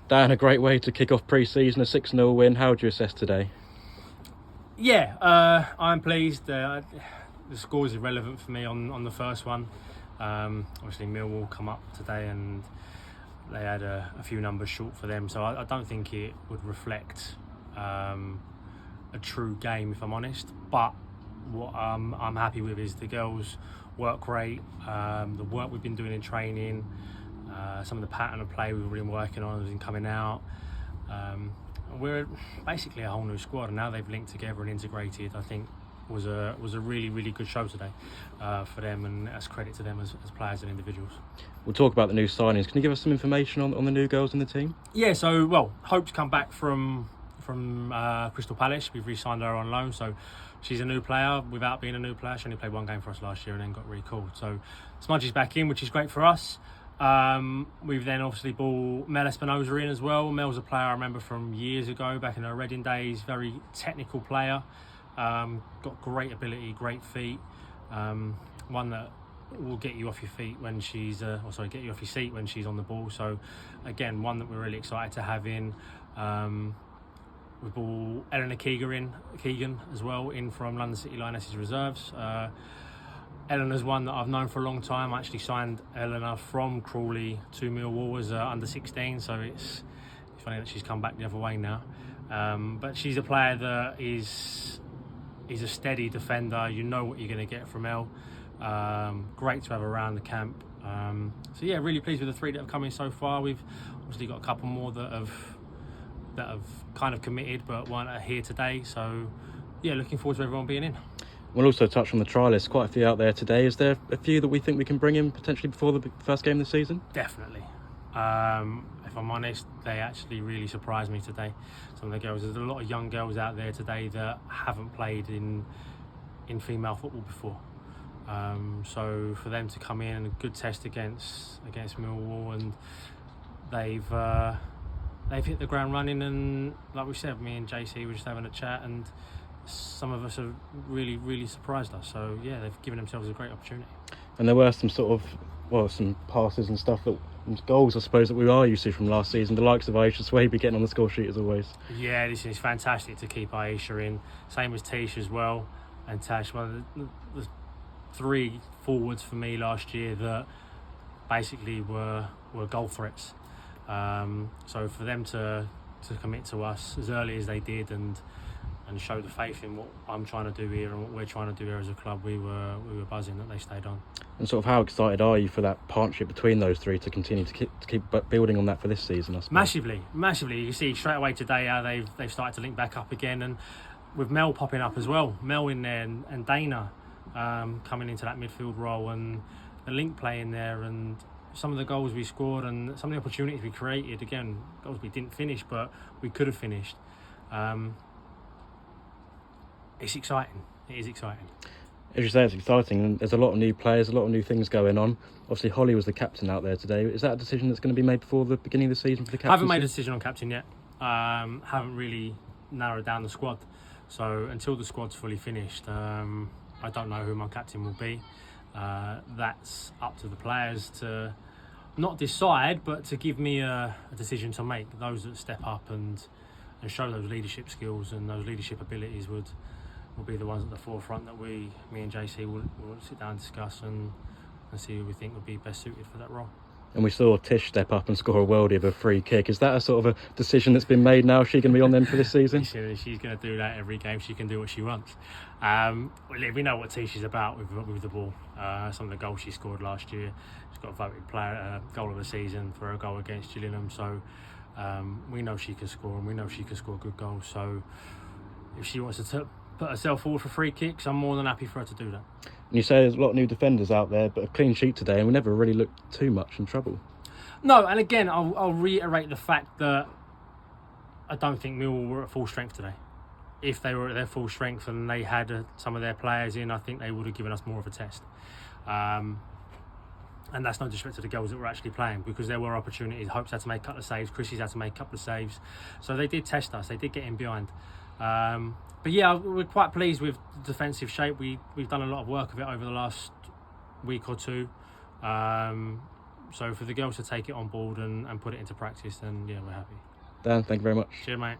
Dan, a great way to kick off pre-season, a 6-0 win. How would you assess today? Yeah, I'm pleased. The score is irrelevant for me on the first one. Obviously, Millwall come up today and they had a few numbers short for them, so I don't think it would reflect a true game, if I'm honest. But what I'm happy with is the girls' work rate, the work we've been doing in training, some of the pattern of play we've been working on has been coming out. We're basically a whole new squad, and now they've linked together and integrated. I think was a really good show today for them, and that's credit to them as players and individuals. We'll talk about the new signings. Can you give us some information on the new girls in the team? Yeah, so Hope's come back from Crystal Palace. We've re-signed her on loan, so she's a new player without being a new player. She only played one game for us last year and then got recalled. So Smudge is back in, which is great for us. We've then obviously brought Mel Espinosa in as well. Mel's a player I remember from years ago, back in her Reading days. Very technical player, got great ability, great feet. One that will get you off your feet when she's, get you off your seat when she's on the ball. So again, one that we're really excited to have in. We brought Eleanor Keegan as well in from London City Lionesses reserves. Eleanor's one that I've known for a long time. I actually signed Eleanor from Crawley to Millwall as under 16, so it's funny that she's come back the other way now. But she's a player that is a steady defender. You know what you're going to get from Elle. Great to have her around the camp. So yeah, really pleased with the three that have come in so far. We've obviously got a couple more that have kind of committed but weren't here today. So yeah, looking forward to everyone being in. We'll also touch on the trialists. Quite a few out there today. Is there a few that we think we can bring in potentially before the first game of the season? Definitely. If I'm honest, they actually really surprised me today. Some of the girls, there's a lot of young girls out there today that haven't played in female football before. So for them to come in, a good test against Millwall, and they've hit the ground running. And like we said, me and JC were just having a chat, and some of us have really surprised us. So yeah, they've given themselves a great opportunity. And there were some some passes and stuff, goals I suppose, that we are used to from last season. The likes of Aisha Swaby getting on the score sheet as always. Yeah, this is fantastic to keep Aisha in. Same as Tish as well. And Tash, one of the three forwards for me last year that basically were goal threats. So for them to commit to us as early as they did and show the faith in what I'm trying to do here and what we're trying to do here as a club, we were buzzing that they stayed on. And sort of how excited are you for that partnership between those three to continue to keep building on that for this season, I suppose? Massively. You see straight away today how they've started to link back up again, and with Mel popping up as well, Mel in there and Dana coming into that midfield role, and the link play in there, and some of the goals we scored and some of the opportunities we created. Again, goals we didn't finish, but we could have finished. It's exciting. It is exciting. As you say, it's exciting, and there's a lot of new players, a lot of new things going on. Obviously, Holly was the captain out there today. Is that a decision that's going to be made before the beginning of the season for the captain? I haven't made a decision on captain yet. Haven't really narrowed down the squad. So until the squad's fully finished, I don't know who my captain will be. That's up to the players to not decide, but to give me a decision to make. Those that step up and show those leadership skills and those leadership abilities will be the ones at the forefront that me and JC will sit down and discuss and see who we think would be best suited for that role. And we saw Tish step up and score a worldie of a free kick. Is that a sort of a decision that's been made now? Is she going to be on them for this season? She's going to do that every game. She can do what she wants. We know what Tish is about with the ball. Some of the goals she scored last year. She's got voted player goal of the season for her goal against Gillingham. So we know she can score, and we know she can score good goals. So if she wants to put herself forward for free kicks, I'm more than happy for her to do that. And you say there's a lot of new defenders out there, but a clean sheet today, and we never really looked too much in trouble. No, and again, I'll reiterate the fact that I don't think Millwall were at full strength today. If they were at their full strength and they had some of their players in, I think they would have given us more of a test. And that's no disrespect to the girls that were actually playing, because there were opportunities. Hope's had to make a couple of saves, Chrissy's had to make a couple of saves. So they did test us, they did get in behind. But yeah, we're quite pleased with the defensive shape. We've done a lot of work of it over the last week or two. So for the girls to take it on board and put it into practice, then yeah, we're happy. Dan, thank you very much. Cheers, mate.